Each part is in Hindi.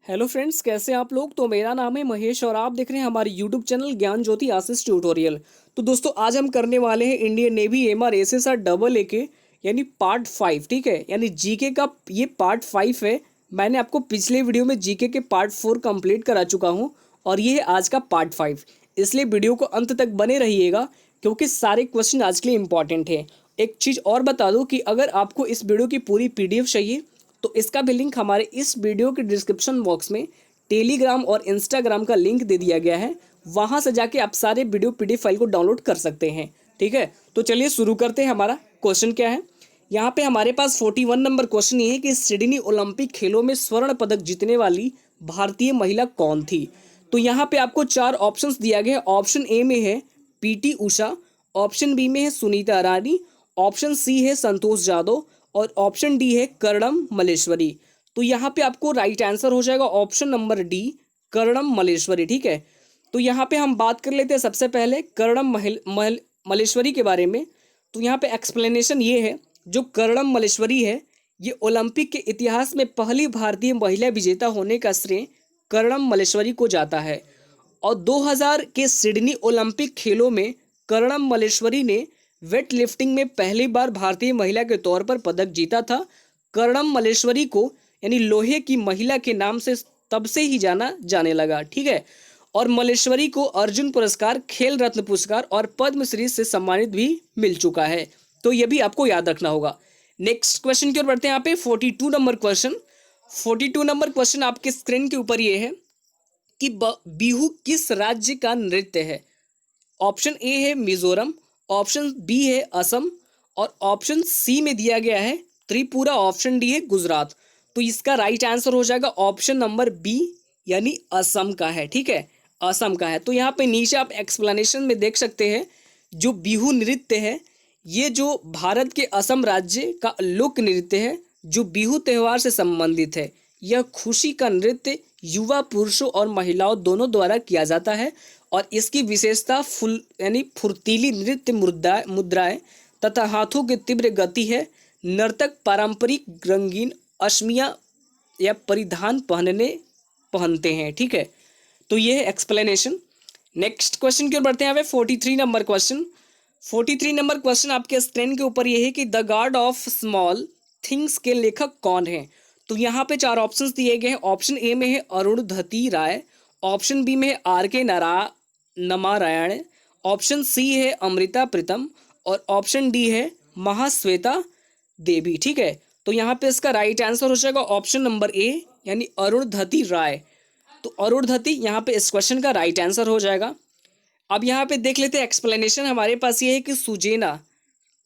हेलो फ्रेंड्स, कैसे हैं आप लोग। तो मेरा नाम है महेश और आप देख रहे हैं हमारे यूट्यूब चैनल ज्ञान ज्योति आशीष ट्यूटोरियल। तो दोस्तों आज हम करने वाले हैं Indian navy MR SSR double A के यानी पार्ट 5। ठीक है, यानी जीके का ये पार्ट 5 है। मैंने आपको पिछले वीडियो में जीके के पार्ट 4 कंप्लीट करा चुका हूँ और ये है आज का पार्ट 5। इसलिए वीडियो को अंत तक बने रहिएगा क्योंकि सारे क्वेश्चन आज के लिए इंपॉर्टेंट है। एक चीज़ और बता दूँ कि अगर आपको इस वीडियो की पूरी पीडीएफ चाहिए तो इसका भी लिंक हमारे इस वीडियो के डिस्क्रिप्शन बॉक्स में टेलीग्राम और इंस्टाग्राम का लिंक दे दिया गया है। वहां से जाके आप सारे वीडियो पीडीएफ फाइल को डाउनलोड कर सकते हैं। ठीक है, तो चलिए शुरू करते हैं। हमारा क्वेश्चन क्या है, यहाँ पे हमारे पास 41 नंबर क्वेश्चन ये है कि सिडनी ओलंपिक खेलों में स्वर्ण पदक जीतने वाली भारतीय महिला कौन थी। तो यहाँ पे आपको 4 ऑप्शंस दिया गया है। ऑप्शन ए में है पीटी उषा, ऑप्शन बी में है सुनीता रानी, ऑप्शन सी है संतोष जादव और ऑप्शन डी है कर्णम मल्लेश्वरी। तो यहाँ पे आपको राइट आंसर हो जाएगा option number D, Karnam Malleswari. ठीक है, तो यहाँ पे हम बात कर लेते हैं सबसे पहले कर्णम मल्लेश्वरी के बारे में। तो यहाँ पे एक्सप्लेनेशन ये है, जो कर्णम मल्लेश्वरी है ये ओलंपिक के इतिहास में पहली भारतीय महिला विजेता होने का श्रेय कर्णम मल्लेश्वरी को जाता है। और 2000 के सिडनी ओलंपिक खेलों में कर्णम मल्लेश्वरी ने वेट लिफ्टिंग में पहली बार भारतीय महिला के तौर पर पदक जीता था। कर्णम मल्लेश्वरी को यानी लोहे की महिला के नाम से तब से ही जाना जाने लगा। ठीक है, और मल्लेश्वरी को अर्जुन पुरस्कार, खेल रत्न पुरस्कार और पद्मश्री से सम्मानित भी मिल चुका है। तो ये भी आपको याद रखना होगा। नेक्स्ट क्वेश्चन की ओर बढ़ते हैं। यहाँ पे 42 नंबर क्वेश्चन। 42 नंबर क्वेश्चन आपके स्क्रीन के ऊपर ये है कि बिहू किस राज्य का नृत्य है। ऑप्शन ए है मिजोरम, ऑप्शन बी है असम और ऑप्शन सी में दिया गया है त्रिपुरा, ऑप्शन डी है गुजरात। तो इसका राइट आंसर हो जाएगा ऑप्शन नंबर बी यानी असम का है। ठीक है, असम का है। तो यहाँ पे नीचे आप एक्सप्लेनेशन में देख सकते हैं, जो बिहू नृत्य है ये जो भारत के असम राज्य का लोक नृत्य है जो बिहू त्यौहार से संबंधित है। यह खुशी का नृत्य युवा पुरुषों और महिलाओं दोनों द्वारा किया जाता है और इसकी विशेषता यानी फुर्तीली नृत्य मुद्राएं तथा हाथों की तीव्र गति है। नर्तक पारंपरिक रंगीन अश्मिया या परिधान पहनते हैं। ठीक है, तो ये है एक्सप्लेनेशन। नेक्स्ट क्वेश्चन की ओर बढ़ते हैं। 43 नंबर क्वेश्चन। 43 नंबर क्वेश्चन आपके स्क्रीन के ऊपर ये है कि the God of small things के लेखक कौन है। तो यहाँ पे 4 ऑप्शंस दिए गए हैं। ऑप्शन ए में है अरुणधति राय, ऑप्शन बी में है आर के नमारायण, ऑप्शन सी है अमृता प्रीतम और ऑप्शन डी है महाश्वेता देवी। ठीक है, तो यहाँ पे इसका राइट आंसर हो जाएगा ऑप्शन नंबर ए यानी अरुणधति राय। तो अरुणधति यहाँ पे इस क्वेश्चन का राइट आंसर हो जाएगा। अब यहाँ पे देख लेते हैं एक्सप्लेनेशन। हमारे पास ये है कि सुजेना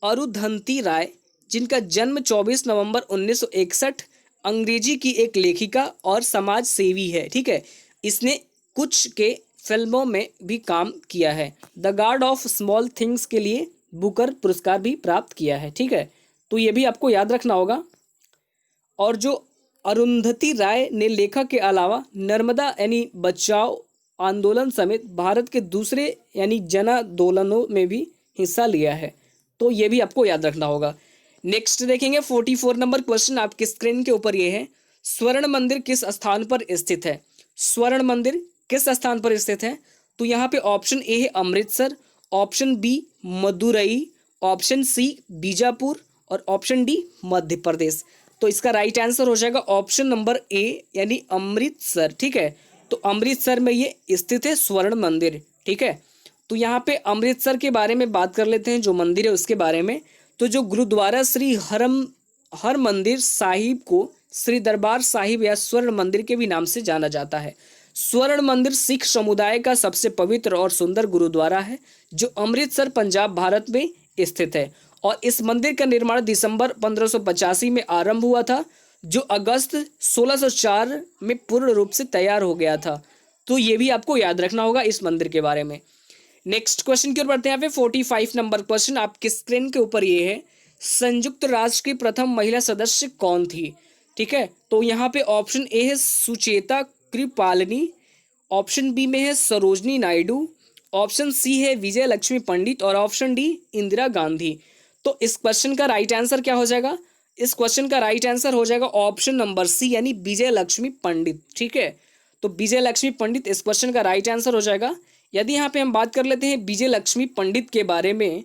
अरुधंती राय, जिनका जन्म 24 नवंबर 1961, अंग्रेजी की एक लेखिका और समाज सेवी है। ठीक है, इसने कुछ के फिल्मों में भी काम किया है। The God of small things के लिए बुकर पुरस्कार भी प्राप्त किया है। ठीक है, तो ये भी आपको याद रखना होगा। और जो अरुंधति राय ने लेखक के अलावा नर्मदा यानी बचाओ आंदोलन समेत भारत के दूसरे यानी जन आंदोलनों में भी हिस्सा लिया है। तो ये भी आपको याद रखना होगा। नेक्स्ट देखेंगे 44 नंबर क्वेश्चन आपके स्क्रीन के ऊपर ये है, स्वर्ण मंदिर किस स्थान पर स्थित है। स्वर्ण मंदिर किस स्थान पर स्थित है। तो यहाँ पे ऑप्शन ए है Amritsar, option B Madurai, option C Bijapur और ऑप्शन डी मध्य प्रदेश। तो इसका राइट आंसर हो जाएगा ऑप्शन नंबर ए यानी अमृतसर। ठीक है, तो अमृतसर में ये स्थित है स्वर्ण मंदिर। ठीक है, तो यहाँ पे अमृतसर के बारे में बात कर लेते हैं, जो मंदिर है उसके बारे में। तो जो गुरुद्वारा श्री हरमंदिर साहिब को श्री दरबार साहिब या स्वर्ण मंदिर के भी नाम से जाना जाता है। स्वर्ण मंदिर सिख समुदाय का सबसे पवित्र और सुंदर गुरुद्वारा है जो अमृतसर पंजाब भारत में स्थित है। और इस मंदिर का निर्माण दिसंबर 1585 में आरंभ हुआ था, जो अगस्त 1604 में पूर्ण रूप से तैयार हो गया था। तो ये भी आपको याद रखना होगा इस मंदिर के बारे में। नेक्स्ट क्वेश्चन की ओर बढ़ते हैं। यहाँ पे 45 नंबर क्वेश्चन आपके स्क्रीन के ऊपर ये है, संयुक्त राष्ट्र की प्रथम महिला सदस्य कौन थी। ठीक है, तो यहाँ पे ऑप्शन ए है सुचेता कृपालिनी, ऑप्शन बी में है सरोजनी नायडू, ऑप्शन सी है विजय लक्ष्मी पंडित और ऑप्शन डी इंदिरा गांधी। तो इस क्वेश्चन का राइट आंसर क्या हो जाएगा, इस क्वेश्चन का राइट आंसर हो जाएगा ऑप्शन नंबर सी यानी विजय लक्ष्मी पंडित। ठीक है, तो विजय लक्ष्मी पंडित इस क्वेश्चन का राइट आंसर हो जाएगा। यदि यहाँ पे हम बात कर लेते हैं विजय लक्ष्मी पंडित के बारे में,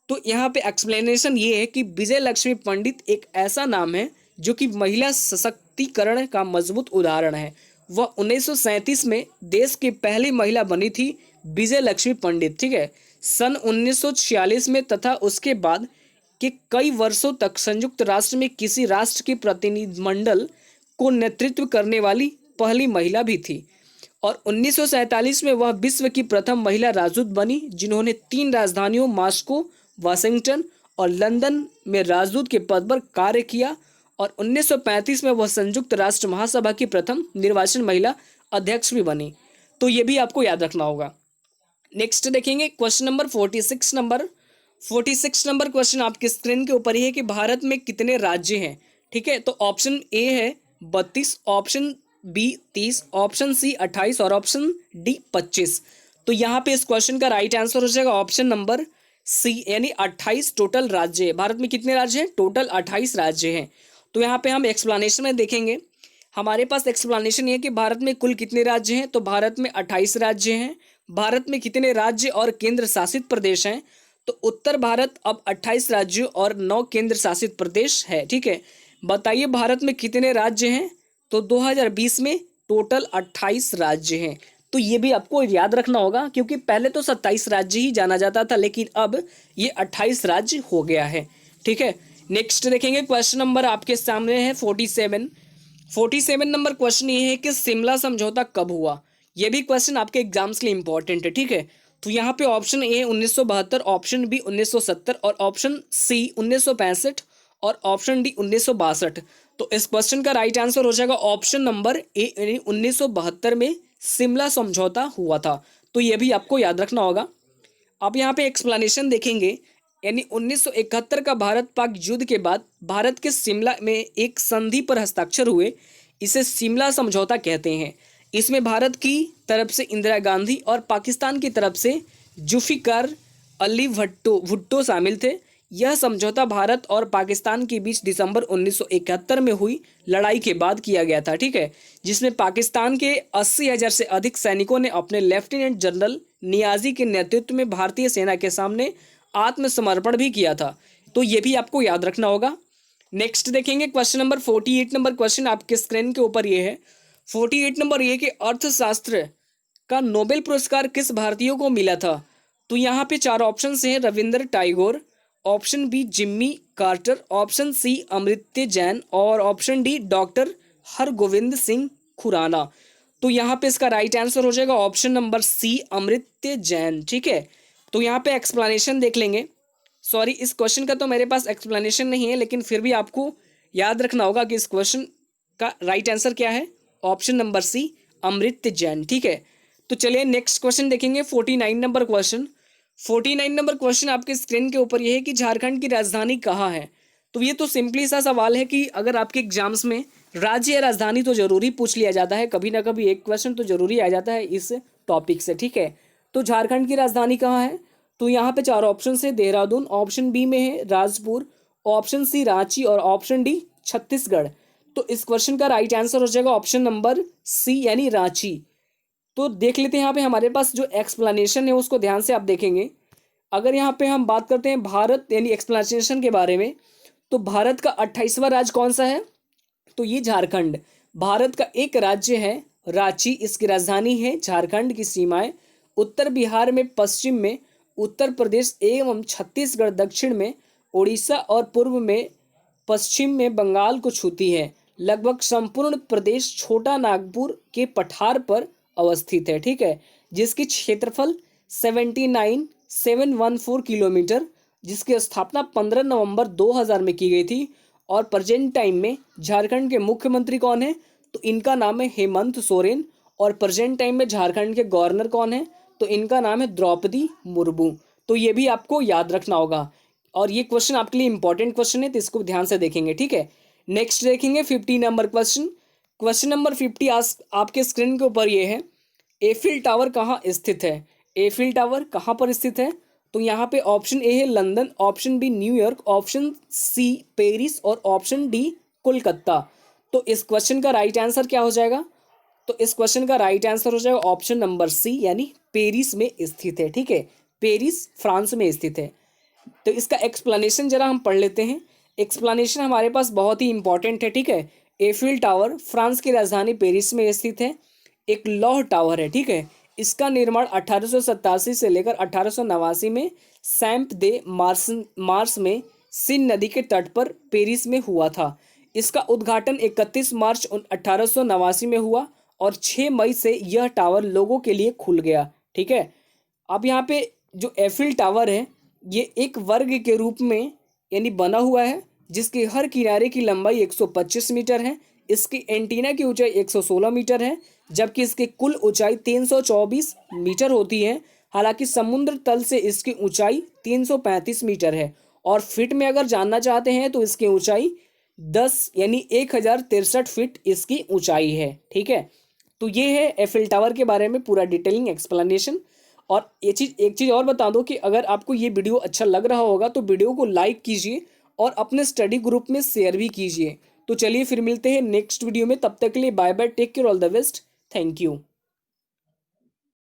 तो यहाँ पे एक्सप्लेनेशन ये है कि विजय लक्ष्मी पंडित एक ऐसा नाम है जो कि महिला सशक्तिकरण का मजबूत उदाहरण है। वह 1937 में देश की पहली महिला बनी थी विजय लक्ष्मी पंडित। ठीक है, सन 1946 में तथा उसके बाद के कई वर्षों तक संयुक्त राष्ट्र में किसी राष्ट्र के प्रतिनिधिमंडल को नेतृत्व करने वाली पहली महिला भी थी। और 1947 में वह विश्व की प्रथम महिला राजदूत बनी जिन्होंने 3 राजधानियों मॉस्को, वाशिंगटन और लंदन में राजदूत के पद पर कार्य किया। और 1935 में वह संयुक्त राष्ट्र महासभा की प्रथम निर्वाचित महिला अध्यक्ष भी बनी। तो ये भी आपको याद रखना होगा। नेक्स्ट देखेंगे क्वेश्चन नंबर 46 नंबर क्वेश्चन आपके स्क्रीन के ऊपर ही है कि भारत में कितने राज्य हैं। ठीक है, तो ऑप्शन ए है 32, ऑप्शन बी 30, ऑप्शन सी 28 और ऑप्शन डी 25। तो यहाँ पे इस क्वेश्चन का राइट आंसर हो जाएगा ऑप्शन नंबर सी यानी 28 टोटल राज्य है। भारत में कितने राज्य हैं? टोटल 28 राज्य हैं। तो यहाँ पे हम एक्सप्लेनेशन में देखेंगे, हमारे पास एक्सप्लेनेशन ये है कि भारत में कुल कितने राज्य हैं, तो भारत में 28 राज्य हैं। भारत में कितने राज्य और केंद्र शासित प्रदेश हैं, तो उत्तर भारत अब 28 राज्यों और 9 केंद्र शासित प्रदेश है। ठीक है, बताइए भारत में कितने राज्य हैं, तो 2020 में टोटल 28 राज्य हैं। तो ये भी आपको याद रखना होगा क्योंकि पहले तो 27 राज्य ही जाना जाता था, लेकिन अब ये 28 राज्य हो गया है। ठीक है, नेक्स्ट देखेंगे क्वेश्चन नंबर आपके सामने है 47 नंबर क्वेश्चन ये है कि शिमला समझौता कब हुआ। ये भी क्वेश्चन आपके एग्जाम्स के लिए इंपॉर्टेंट है। ठीक है, तो यहाँ पे ऑप्शन ए 1972, ऑप्शन बी 1970 और ऑप्शन सी 1965 और ऑप्शन डी 1962। तो इस क्वेश्चन का राइट आंसर हो जाएगा ऑप्शन नंबर ए यानी 1972 में शिमला समझौता हुआ था। तो ये भी आपको याद रखना होगा। अब यहाँ पे एक्सप्लेनेशन देखेंगे, यानी 1971 का भारत पाक युद्ध के बाद भारत के शिमला में एक संधि पर हस्ताक्षर हुए, इसे शिमला समझौता कहते हैं। इसमें भारत की तरफ से इंदिरा गांधी और पाकिस्तान की तरफ से जुल्फ़िकार अली भुट्टो शामिल थे। यह समझौता भारत और पाकिस्तान के बीच दिसंबर 1971 में हुई लड़ाई के बाद किया गया था। ठीक है, जिसमें पाकिस्तान के 80,000 से अधिक सैनिकों ने अपने लेफ्टिनेंट जनरल नियाजी के नेतृत्व में भारतीय सेना के सामने आत्मसमर्पण भी किया था। तो ये भी आपको याद रखना होगा। नेक्स्ट देखेंगे क्वेश्चन नंबर 48 नंबर क्वेश्चन आपके स्क्रीन के ऊपर ये है 48 नंबर ये कि अर्थशास्त्र का नोबेल पुरस्कार किस भारतीय को मिला था। तो यहाँ पे 4 ऑप्शन हैं, Ravindra Tagore, option B Jimmy Carter, option C Amartya Jain और option D doctor Hargovind Singh Khurana. तो यहाँ पे इसका राइट आंसर हो जाएगा option number C Amartya Jain. ठीक है, तो यहाँ पे एक्सप्लेनेशन देख लेंगे। सॉरी, इस क्वेश्चन का तो मेरे पास एक्सप्लेनेशन नहीं है, लेकिन फिर भी आपको याद रखना होगा कि इस क्वेश्चन का राइट आंसर क्या है, option number C Amartya Jain. ठीक है, तो चलिए नेक्स्ट क्वेश्चन देखेंगे 49 नंबर क्वेश्चन। 49 नंबर क्वेश्चन आपके स्क्रीन के ऊपर यह है कि झारखंड की राजधानी कहाँ है। तो ये तो सिंपली सा सवाल है कि अगर आपके एग्जाम्स में राज्य या राजधानी तो जरूरी पूछ लिया जाता है, कभी ना कभी एक क्वेश्चन तो जरूरी आ जाता है इस टॉपिक से। ठीक है, तो झारखंड की राजधानी कहाँ है, तो यहाँ पे 4 ऑप्शन है, देहरादून, ऑप्शन बी में है राजपुर, ऑप्शन सी रांची और ऑप्शन डी छत्तीसगढ़। तो इस क्वेश्चन का राइट आंसर हो जाएगा ऑप्शन नंबर सी यानी रांची। तो देख लेते हैं यहाँ पे हमारे पास जो एक्सप्लेनेशन है उसको ध्यान से आप देखेंगे। अगर यहाँ पे हम बात करते हैं भारत यानी एक्सप्लेनेशन के बारे में, तो भारत का 28वां राज्य कौन सा है, तो ये झारखंड। भारत का एक राज्य है रांची, इसकी राजधानी है, झारखंड की सीमाएं उत्तर बिहार में, पश्चिम में उत्तर प्रदेश एवं छत्तीसगढ़, दक्षिण में उड़ीसा और पूर्व में पश्चिम में बंगाल को छूती है। लगभग संपूर्ण प्रदेश छोटा नागपुर के पठार पर अवस्थित है। ठीक है, जिसकी क्षेत्रफल 79,714 किलोमीटर, जिसकी स्थापना 15 नवंबर 2000 में की गई थी। और प्रेजेंट टाइम में झारखंड के मुख्यमंत्री कौन है, तो इनका नाम है हेमंत सोरेन। और प्रेजेंट टाइम में झारखंड के गवर्नर कौन है, तो इनका नाम है द्रौपदी मुर्मू। तो ये भी आपको याद रखना होगा और ये क्वेश्चन आपके लिए इंपॉर्टेंट क्वेश्चन है, तो इसको ध्यान से देखेंगे। ठीक है, नेक्स्ट देखेंगे 50 नंबर क्वेश्चन। क्वेश्चन नंबर 50 आपके स्क्रीन के ऊपर ये है, एफिल टावर कहाँ स्थित है। एफिल टावर कहाँ पर स्थित है, तो यहाँ पे ऑप्शन ए है London, option B New York, option C Paris और ऑप्शन डी कोलकाता। तो इस क्वेश्चन का राइट आंसर क्या हो जाएगा? तो इस क्वेश्चन का राइट आंसर हो जाएगा ऑप्शन नंबर सी, यानी पेरिस में स्थित है। ठीक है, पेरिस फ्रांस में स्थित है। तो इसका एक्सप्लेनेशन जरा हम पढ़ लेते हैं। एक्सप्लेनेशन हमारे पास बहुत ही इंपॉर्टेंट है। ठीक है, एफिल टावर फ्रांस की राजधानी पेरिस में स्थित है, एक लौह टावर है। ठीक है, इसका निर्माण 1887 से लेकर 1889 में सैंप दे मार्स में सिन नदी के तट पर पेरिस में हुआ था। इसका उद्घाटन 31 मार्च 1889 में हुआ और 6 मई से यह टावर लोगों के लिए खुल गया। ठीक है, अब यहाँ पे जो एफिल टावर है ये एक वर्ग के रूप में यानी बना हुआ है, जिसके हर किनारे की लंबाई 125 मीटर है। इसकी एंटीना की ऊंचाई 116 मीटर है, जबकि इसकी कुल ऊंचाई 324 मीटर होती है। हालांकि समुद्र तल से इसकी ऊंचाई 335 मीटर है और फीट में अगर जानना चाहते हैं तो इसकी ऊंचाई 10 यानी 1063 फीट इसकी ऊंचाई है। ठीक है, तो ये है एफिल टावर के बारे में पूरा डिटेलिंग एक्सप्लेनेशन। और एक चीज़ और बता दो कि अगर आपको ये वीडियो अच्छा लग रहा होगा तो वीडियो को लाइक कीजिए और अपने स्टडी ग्रुप में शेयर भी कीजिए। तो चलिए फिर मिलते हैं नेक्स्ट वीडियो में, तब तक के लिए bye bye, take care, all the best, thank you.